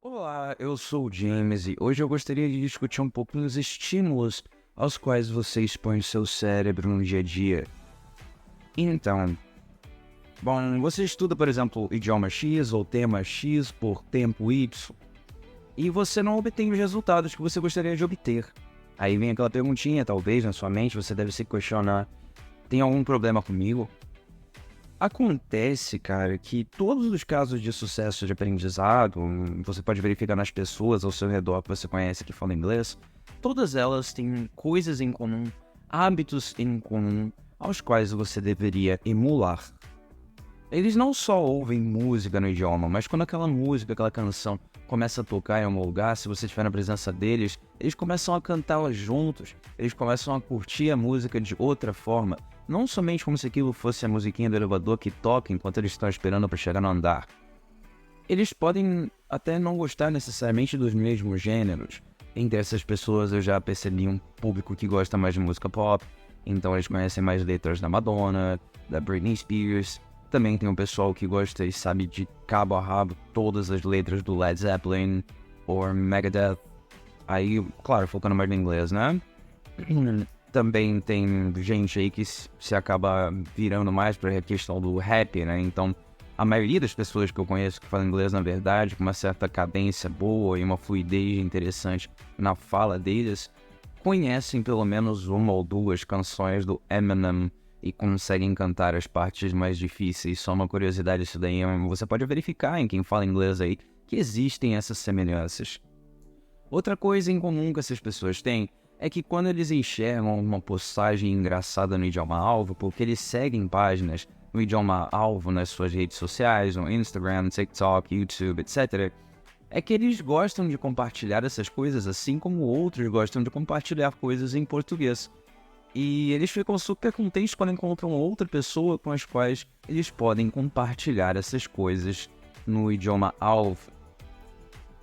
Olá, eu sou o James e hoje eu gostaria de discutir um pouco os estímulos aos quais você expõe o seu cérebro no dia a dia. Então, você estuda, por exemplo, idioma X ou tema X por tempo Y e você não obtém os resultados que você gostaria de obter. Aí vem aquela perguntinha, talvez, na sua mente, você deve se questionar: tem algum problema comigo? Acontece, cara, que todos os casos de sucesso de aprendizado, você pode verificar nas pessoas ao seu redor que você conhece que falam inglês, todas elas têm coisas em comum, hábitos em comum, aos quais você deveria emular. Eles não só ouvem música no idioma, mas quando aquela música, aquela canção começa a tocar em algum lugar, se você estiver na presença deles, eles começam a cantá-la juntos, eles começam a curtir a música de outra forma, não somente como se aquilo fosse a musiquinha do elevador que toca enquanto eles estão esperando para chegar no andar. Eles podem até não gostar necessariamente dos mesmos gêneros. Entre essas pessoas eu já percebi um público que gosta mais de música pop, então eles conhecem mais letras da Madonna, da Britney Spears. Também tem um pessoal que gosta e sabe de cabo a rabo todas as letras do Led Zeppelin ou Megadeth. Aí, claro, focando mais no inglês, né? Também tem gente aí que se acaba virando mais para a questão do rap, né? Então, a maioria das pessoas que eu conheço que falam inglês, na verdade, com uma certa cadência boa e uma fluidez interessante na fala deles, conhecem pelo menos uma ou duas canções do Eminem e conseguem cantar as partes mais difíceis. Só uma curiosidade isso daí, você pode verificar em quem fala inglês aí que existem essas semelhanças. Outra coisa em comum que essas pessoas têm é que quando eles enxergam uma postagem engraçada no idioma alvo, porque eles seguem páginas no idioma alvo nas suas redes sociais, no Instagram, TikTok, YouTube, etc., é que eles gostam de compartilhar essas coisas assim como outros gostam de compartilhar coisas em português. E eles ficam super contentes quando encontram outra pessoa com as quais eles podem compartilhar essas coisas no idioma alvo.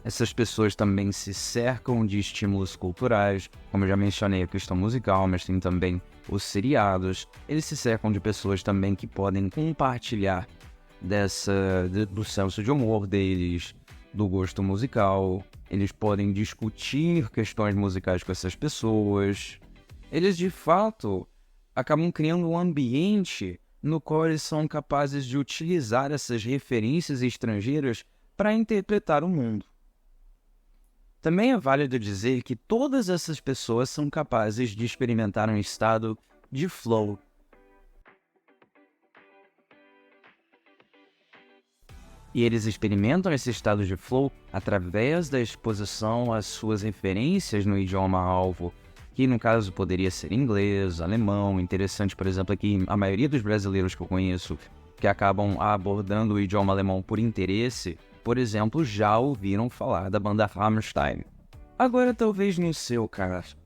Essas pessoas também se cercam de estímulos culturais, como eu já mencionei a questão musical, mas tem também os seriados. Eles se cercam de pessoas também que podem compartilhar do senso de humor deles, do gosto musical. Eles podem discutir questões musicais com essas pessoas. Eles, de fato, acabam criando um ambiente no qual eles são capazes de utilizar essas referências estrangeiras para interpretar o mundo. Também é válido dizer que todas essas pessoas são capazes de experimentar um estado de flow. E eles experimentam esse estado de flow através da exposição às suas referências no idioma-alvo, que no caso poderia ser inglês, alemão. Interessante, por exemplo, aqui a maioria dos brasileiros que eu conheço que acabam abordando o idioma alemão por interesse, por exemplo, já ouviram falar da banda Rammstein. Agora, talvez no seu caso,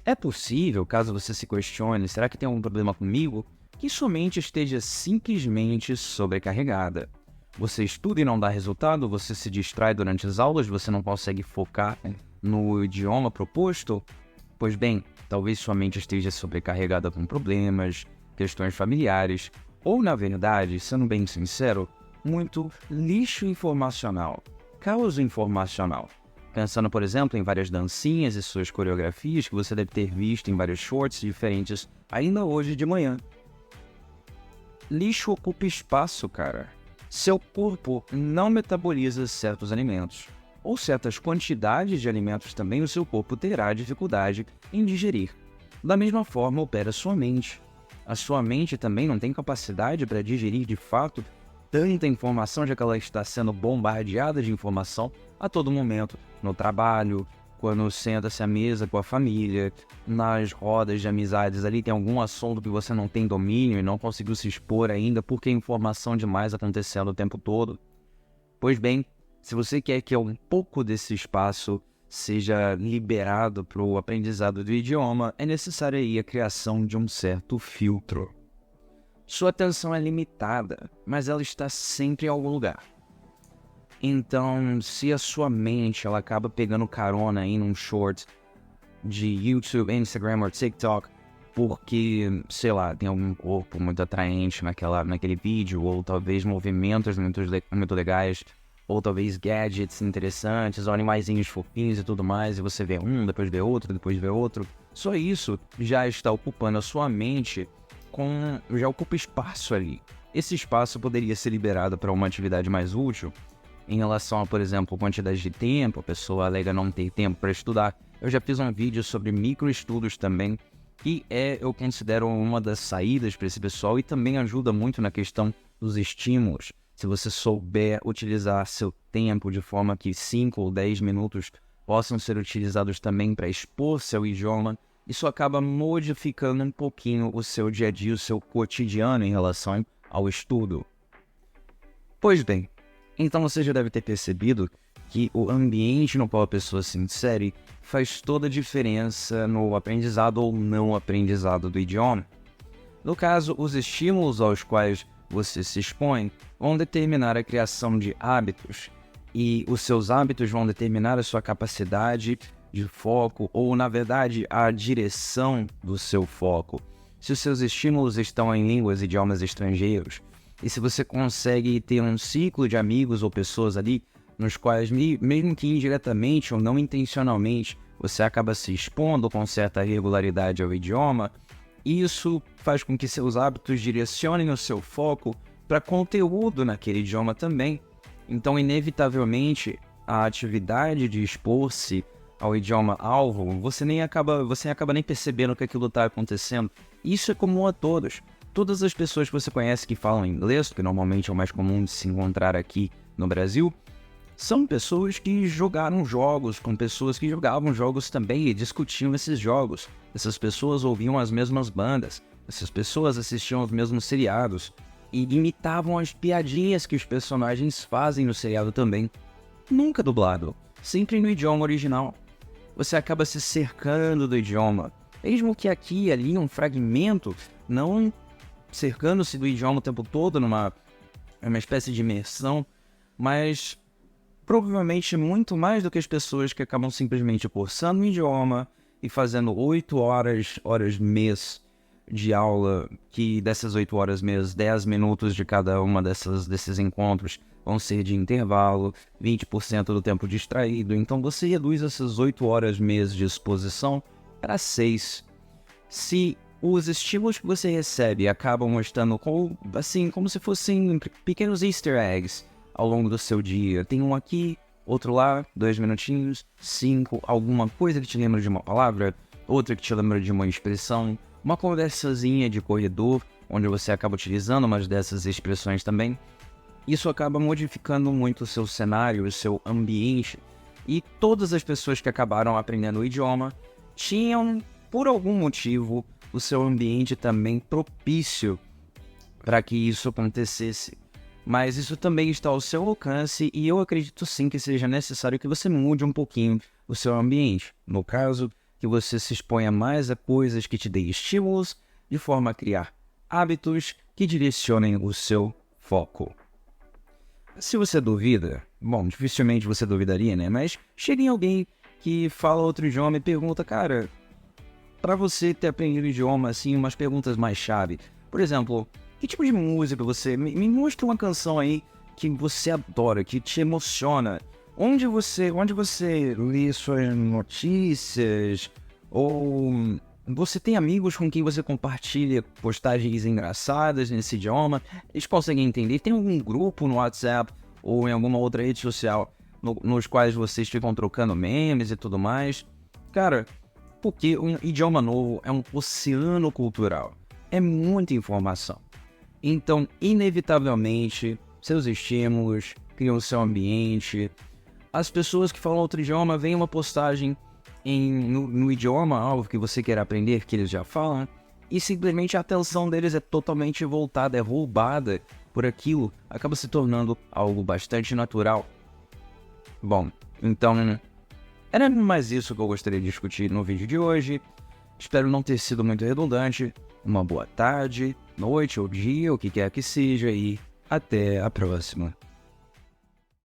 é possível, caso você se questione, será que tem algum problema comigo, que sua mente esteja simplesmente sobrecarregada. Você estuda e não dá resultado, você se distrai durante as aulas, você não consegue focar no idioma proposto? Pois bem, talvez sua mente esteja sobrecarregada com problemas, questões familiares, ou, na verdade, sendo bem sincero, muito lixo informacional, caos informacional. Pensando, por exemplo, em várias dancinhas e suas coreografias que você deve ter visto em vários shorts diferentes ainda hoje de manhã. Lixo ocupa espaço, cara. Seu corpo não metaboliza certos alimentos, ou certas quantidades de alimentos também o seu corpo terá dificuldade em digerir. Da mesma forma opera sua mente. A sua mente também não tem capacidade para digerir de fato tanta informação, já que ela está sendo bombardeada de informação a todo momento, no trabalho, quando senta-se à mesa com a família, nas rodas de amizades ali tem algum assunto que você não tem domínio e não conseguiu se expor ainda porque informação demais acontecendo o tempo todo. Pois bem, se você quer que um pouco desse espaço seja liberado para o aprendizado do idioma, é necessária aí a criação de um certo filtro. Sua atenção é limitada, mas ela está sempre em algum lugar. Então, se a sua mente ela acaba pegando carona aí num short de YouTube, Instagram ou TikTok, porque, sei lá, tem algum corpo muito atraente naquele vídeo, ou talvez movimentos muito legais, ou talvez gadgets interessantes, ou animaizinhos fofinhos e tudo mais, e você vê um, depois vê outro, depois vê outro. Só isso já está ocupando a sua mente, já ocupa espaço ali. Esse espaço poderia ser liberado para uma atividade mais útil, em relação a, por exemplo, quantidade de tempo, a pessoa alega não ter tempo para estudar. Eu já fiz um vídeo sobre microestudos também, que eu considero uma das saídas para esse pessoal e também ajuda muito na questão dos estímulos. Se você souber utilizar seu tempo de forma que 5 ou 10 minutos possam ser utilizados também para expor seu idioma, isso acaba modificando um pouquinho o seu dia a dia, o seu cotidiano em relação ao estudo. Pois bem, então você já deve ter percebido que o ambiente no qual a pessoa se insere faz toda a diferença no aprendizado ou não aprendizado do idioma. No caso, os estímulos aos quais você se expõe vão determinar a criação de hábitos, e os seus hábitos vão determinar a sua capacidade de foco ou, na verdade, a direção do seu foco. Se os seus estímulos estão em línguas e idiomas estrangeiros, e se você consegue ter um ciclo de amigos ou pessoas ali, nos quais, mesmo que indiretamente ou não intencionalmente, você acaba se expondo com certa regularidade ao idioma, isso faz com que seus hábitos direcionem o seu foco para conteúdo naquele idioma também. Então, inevitavelmente, a atividade de expor-se ao idioma-alvo, você acaba nem percebendo que aquilo está acontecendo. Isso é comum a todos. Todas as pessoas que você conhece que falam inglês, que normalmente é o mais comum de se encontrar aqui no Brasil, são pessoas que jogaram jogos com pessoas que jogavam jogos também e discutiam esses jogos. Essas pessoas ouviam as mesmas bandas, essas pessoas assistiam os mesmos seriados e imitavam as piadinhas que os personagens fazem no seriado também. Nunca dublado, sempre no idioma original. Você acaba se cercando do idioma, mesmo que aqui e ali um fragmento, não cercando-se do idioma o tempo todo numa espécie de imersão, mas provavelmente muito mais do que as pessoas que acabam simplesmente cursando o idioma e fazendo 8 horas mês de aula, que dessas 8 horas mês, 10 minutos de cada uma desses encontros vão ser de intervalo, 20% do tempo distraído. Então você reduz essas 8 horas mês de exposição para 6. Se os estímulos que você recebe acabam estando como se fossem pequenos easter eggs ao longo do seu dia, tem um aqui, outro lá, 2 minutinhos, 5, alguma coisa que te lembra de uma palavra, outra que te lembra de uma expressão, uma conversazinha de corredor, onde você acaba utilizando umas dessas expressões também. Isso acaba modificando muito o seu cenário, o seu ambiente, e todas as pessoas que acabaram aprendendo o idioma tinham, por algum motivo, o seu ambiente também propício para que isso acontecesse. Mas isso também está ao seu alcance e eu acredito sim que seja necessário que você mude um pouquinho o seu ambiente. No caso, que você se exponha mais a coisas que te deem estímulos, de forma a criar hábitos que direcionem o seu foco. Se você duvida, bom, dificilmente você duvidaria, né? Mas chega em alguém que fala outro idioma e pergunta, cara, para você ter aprendido o idioma, assim, umas perguntas mais chave. Por exemplo, que tipo de música você... Me mostra uma canção aí que você adora, que te emociona. Onde você lê suas notícias? Ou você tem amigos com quem você compartilha postagens engraçadas nesse idioma? Eles conseguem entender? Tem algum grupo no WhatsApp ou em alguma outra rede social nos quais vocês ficam trocando memes e tudo mais? Cara, porque um idioma novo é um oceano cultural. É muita informação. Então, inevitavelmente, seus estímulos criam o seu ambiente. As pessoas que falam outro idioma veem uma postagem no idioma algo que você quer aprender, que eles já falam, e simplesmente a atenção deles é totalmente voltada, é roubada por aquilo, acaba se tornando algo bastante natural. Bom, então, era mais isso que eu gostaria de discutir no vídeo de hoje. Espero não ter sido muito redundante. Uma boa tarde, noite ou dia, o que quer que seja, e até a próxima.